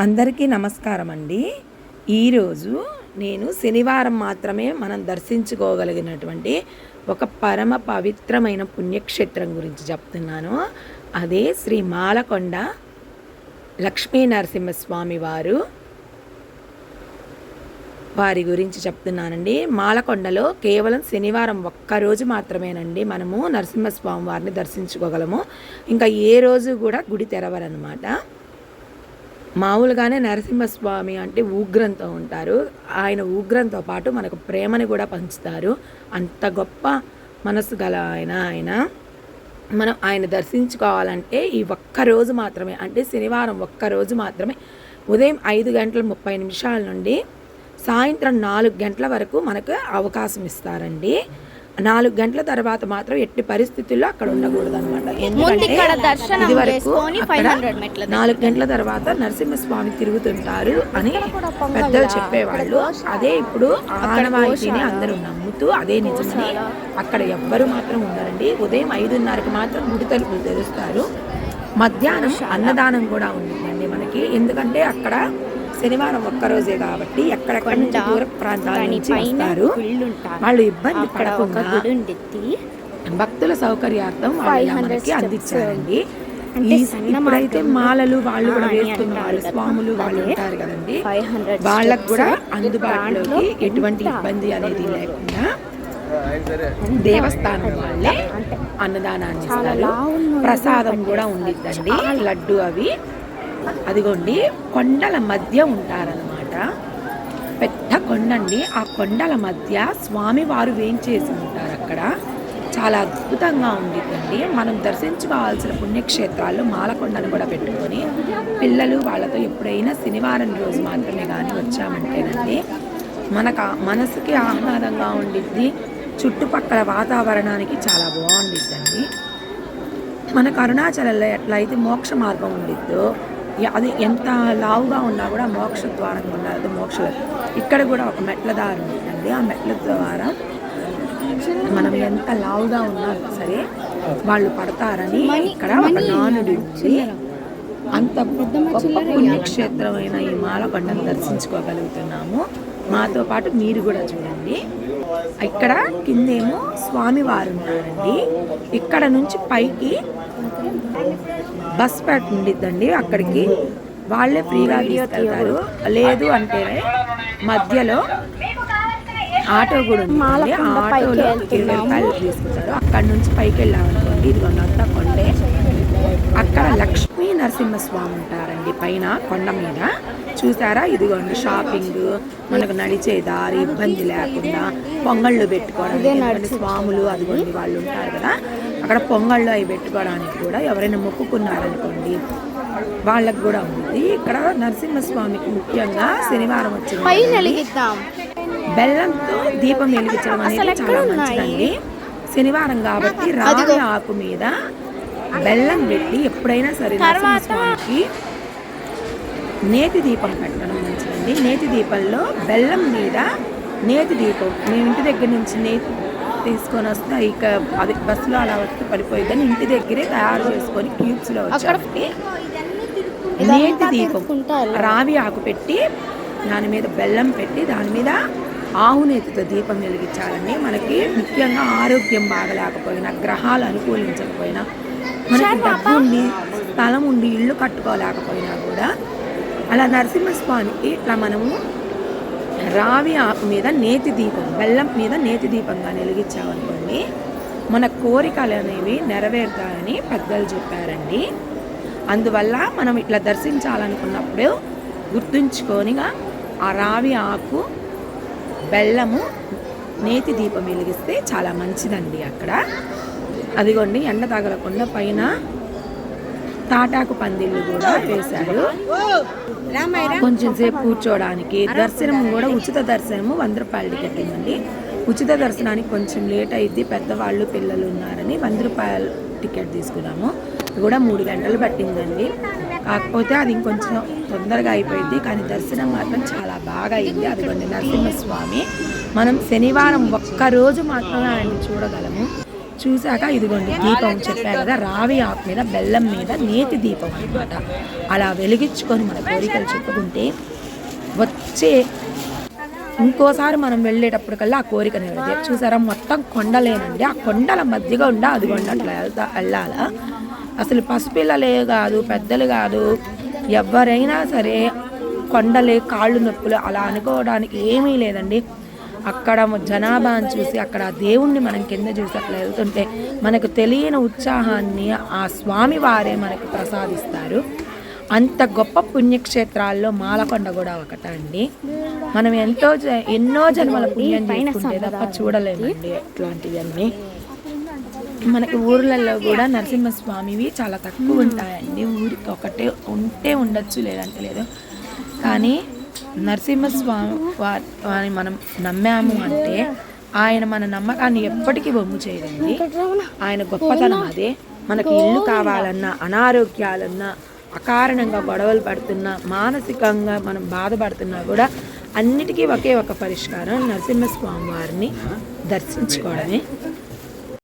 అందరికీ నమస్కారం అండి. ఈరోజు నేను శనివారం మాత్రమే మనం దర్శించుకోగలిగినటువంటి ఒక పరమ పవిత్రమైన పుణ్యక్షేత్రం గురించి చెప్తున్నాను. అదే శ్రీ మాలకొండ లక్ష్మీ నరసింహస్వామి వారి గురించి చెప్తున్నానండి. మాలకొండలో కేవలం శనివారం ఒక్కరోజు మాత్రమేనండి మనము నరసింహస్వామి వారిని దర్శించుకోగలము. ఇంకా ఏ రోజు కూడా గుడి తెరవరనమాట. మామూలుగానే నరసింహస్వామి అంటే ఉగ్రంతో ఉంటారు. ఆయన ఉగ్రంతో పాటు మనకు ప్రేమని కూడా పంచుతారు. అంత గొప్ప మనసు గల ఆయన మనం ఆయన దర్శించుకోవాలంటే ఈ ఒక్కరోజు మాత్రమే, అంటే శనివారం ఒక్కరోజు మాత్రమే ఉదయం 5:30 నుండి సాయంత్రం 4 గంటల వరకు మనకు అవకాశం ఇస్తారండి. 4 గంటల తర్వాత మాత్రం ఎట్టి పరిస్థితుల్లో అక్కడ ఉండకూడదు అనమాట. ఎందుకంటే ఇది వరకు 4 గంటల తర్వాత నరసింహస్వామి తిరుగుతుంటారు అని పెద్దలు చెప్పేవాళ్ళు. అదే ఇప్పుడు ఆనవాయితీని అందరూ నమ్ముతూ అదే నిజమని అక్కడ ఎవ్వరు మాత్రం ఉండరండి. ఉదయం 5:30కి మాత్రం గుడి తలుపులు తెరుస్తారు. మధ్యాహ్నం అన్నదానం కూడా ఉంటుందండి మనకి. ఎందుకంటే అక్కడ శనివారం ఒక్కరోజే కాబట్టి ఎక్కడెక్కడి నుంచి దూర ప్రాంతాల నుంచి వస్తారు. వాళ్ళు ఇబ్బంది పడకుండా భక్తుల సౌకర్యార్థం మనకి అందించారండి. ఇప్పుడైతే మాలలు వాళ్ళు కూడా వేస్తున్న వాళ్ళు స్వాములు వాళ్ళు ఉంటారు కదండి, వాళ్ళకు కూడా అందుబాటులోకి ఎటువంటి ఇబ్బంది అనేది లేకుండా దేవస్థానం వాళ్ళే అన్నదానాన్ని ఇస్తారు. ప్రసాదం కూడా ఉండిద్దండి, లడ్డు అవి. అదిగోండి కొండల మధ్య ఉంటారనమాట. పెద్ద కొండండి. ఆ కొండల మధ్య స్వామివారు వేంచేసి ఉంటారు. అక్కడ చాలా అద్భుతంగా ఉండిద్దండి. మనం దర్శించుకోవాల్సిన పుణ్యక్షేత్రాల్లో మాలకొండను కూడా పెట్టుకొని పిల్లలు వాళ్ళతో ఎప్పుడైనా శనివారం రోజు మాత్రమే కానీ వచ్చామంటేనండి మనసుకి ఆహ్లాదంగా ఉండిద్ది. చుట్టుపక్కల వాతావరణానికి చాలా బాగుండిద్దండి. మనకు అరుణాచలంలో ఎట్లయితే మోక్ష మార్గం ఉండిద్దో, అది ఎంత లావుగా ఉన్నా కూడా మోక్ష ద్వారంగా ఉన్నది మోక్ష. ఇక్కడ కూడా ఒక మెట్ల దారి ఉంటుందండి. ఆ మెట్ల ద్వారా మనం ఎంత లావుగా ఉన్నా సరే వాళ్ళు పడతారని ఇక్కడ ఒక నానుడి ఉంది. అంత గొప్ప పుణ్యక్షేత్రమైన ఈ మాలకొండను దర్శించుకోగలుగుతున్నాము. మాతో పాటు మీరు కూడా చూడండి. ఇక్కడ కిందేమో స్వామివారు ఉన్నారండి. ఇక్కడ నుంచి పైకి బస్ ప్యాట్ ఉండిద్దండి. అక్కడికి వాళ్ళే ఫ్రీగా తీసుకెళ్తారు. లేదు అంటే మధ్యలో ఆటో కూడా ఉంది. ఆటోలో 20 రూపాయలు తీసుకుంటారు. అక్కడి నుంచి పైకి వెళ్ళామనుకోండి, ఇదిగోండి అంతా కొండే. అక్కడ లక్ష్మీ నరసింహస్వామి ఉంటారండి పైన కొండ మీద. చూసారా, ఇదిగోండి షాపింగ్, మనకు నడిచే దారి ఇబ్బంది లేకుండా పొంగళ్ళు పెట్టుకోవడానికి స్వాములు అదిగోండి వాళ్ళు ఉంటారు కదా, అక్కడ పొంగళ్ళు అవి పెట్టుకోవడానికి కూడా ఎవరైనా మొక్కుకున్నారనుకోండి వాళ్ళకు కూడా ఉంది. ఇక్కడ నరసింహస్వామికి ముఖ్యంగా శనివారం వచ్చింది బెల్లంతో దీపం వెలిగించడం అనేది చాలా మంచిదండి. శనివారం కాబట్టి రావి ఆకు మీద బెల్లం పెట్టి ఎప్పుడైనా సరే నరసింహస్వామికి నేతి దీపం పెట్టడం మంచిదండి. నేతి దీపంలో బెల్లం మీద నేతి దీపం, మేము ఇంటి దగ్గర నుంచి నేతి తీసుకొని వస్తే ఇక అది బస్సులో అలా వస్తే పడిపోయిందని ఇంటి దగ్గరే తయారు చేసుకొని క్యూబ్స్లో వచ్చి నేతి దీపం రావి ఆకు పెట్టి దాని మీద బెల్లం పెట్టి దాని మీద ఆవు నేతితో దీపం వెలిగించాలండి. మనకి ముఖ్యంగా ఆరోగ్యం బాగలేకపోయినా, గ్రహాలు అనుకూలించకపోయినా, మనకి డబ్బు ఉండి స్థలం ఉండి ఇల్లు కట్టుకోలేకపోయినా కూడా అలా నరసింహస్వామికి ఇట్లా మనము రావి ఆకు మీద నేతి దీపం, బెల్లం మీద నేతి దీపంగా వెలిగించామనుకోండి మన కోరికలు అనేవి నెరవేరుతాయని పెద్దలు చెప్పారండి. అందువల్ల మనం ఇట్లా దర్శించాలనుకున్నప్పుడు గుర్తుంచుకొనిగా ఆ రావి ఆకు బెల్లము నేతి దీపం వెలిగిస్తే చాలా మంచిదండి. అక్కడ అదిగోండి ఎండ తగలకుండా పైన తాటాకు పందిళ్ళు కూడా వేశారు. కొంచెం సేపు కూర్చోడానికి. దర్శనం కూడా ఉచిత దర్శనము 100 రూపాయల టికెట్ ఉందండి. ఉచిత దర్శనానికి కొంచెం లేట్ అయింది, పెద్దవాళ్ళు పిల్లలు ఉన్నారని 100 రూపాయల టికెట్ తీసుకున్నాము. కూడా 3 గంటలు పట్టిందండి. కాకపోతే అది ఇంకొంచెం తొందరగా అయిపోయింది, కానీ దర్శనం మాత్రం చాలా బాగా అయింది. అదిగోండి నరసింహస్వామి. మనం శనివారం ఒక్కరోజు మాత్రమే ఆయన్ని చూడగలము. చూశాక ఇదిగోండి దీపం చెప్పా కదా, రావి ఆకు మీద బెల్లం మీద నేతి దీపం అన్నమాట. అలా వెలిగించుకొని మన కోరికలు చెప్పుకుంటే వచ్చే ఇంకోసారి మనం వెళ్ళేటప్పటికల్లా ఆ కోరిక నెరవేరు. చూసారా మొత్తం కొండలేనండి, ఆ కొండల మధ్యగా ఉండ అదిగోండి అట్లా వెళ్ళాలా. అసలు పసిపిల్లలే కాదు పెద్దలు కాదు ఎవరైనా సరే కొండలే కాళ్ళు నొప్పులు అలా అనుకోవడానికి ఏమీ లేదండి. అక్కడ జనాభాని చూసి అక్కడ దేవుణ్ణి మనం కింద చూసి అట్లా వెళ్తుంటే మనకు తెలియని ఉత్సాహాన్ని ఆ స్వామి వారే మనకు ప్రసాదిస్తారు. అంత గొప్ప పుణ్యక్షేత్రాల్లో మాలకొండ కూడా ఒకటండి. మనం ఎన్నో జన్మల పుణ్యం చేసుకుంటే తప్ప చూడలేమండి అట్లాంటివన్నీ. మనకి ఊర్లలో కూడా నరసింహస్వామివి చాలా తక్కువ ఉంటాయండి, ఊరికి ఒకటే ఉంటే ఉండొచ్చు లేదంటే లేదు. కానీ నరసింహస్వామి వారిని మనం నమ్మాము అంటే ఆయన మన నమ్మకాన్ని ఎప్పటికీ బొమ్ము చేయదండి. ఆయన గొప్పతనం అదే. మనకి ఇల్లు కావాలన్నా, అనారోగ్యాలన్నా, అకారణంగా గొడవలు పడుతున్నా, మానసికంగా మనం బాధపడుతున్నా కూడా అన్నిటికీ ఒకే ఒక పరిష్కారం నరసింహస్వామి వారిని దర్శించుకోవడమే.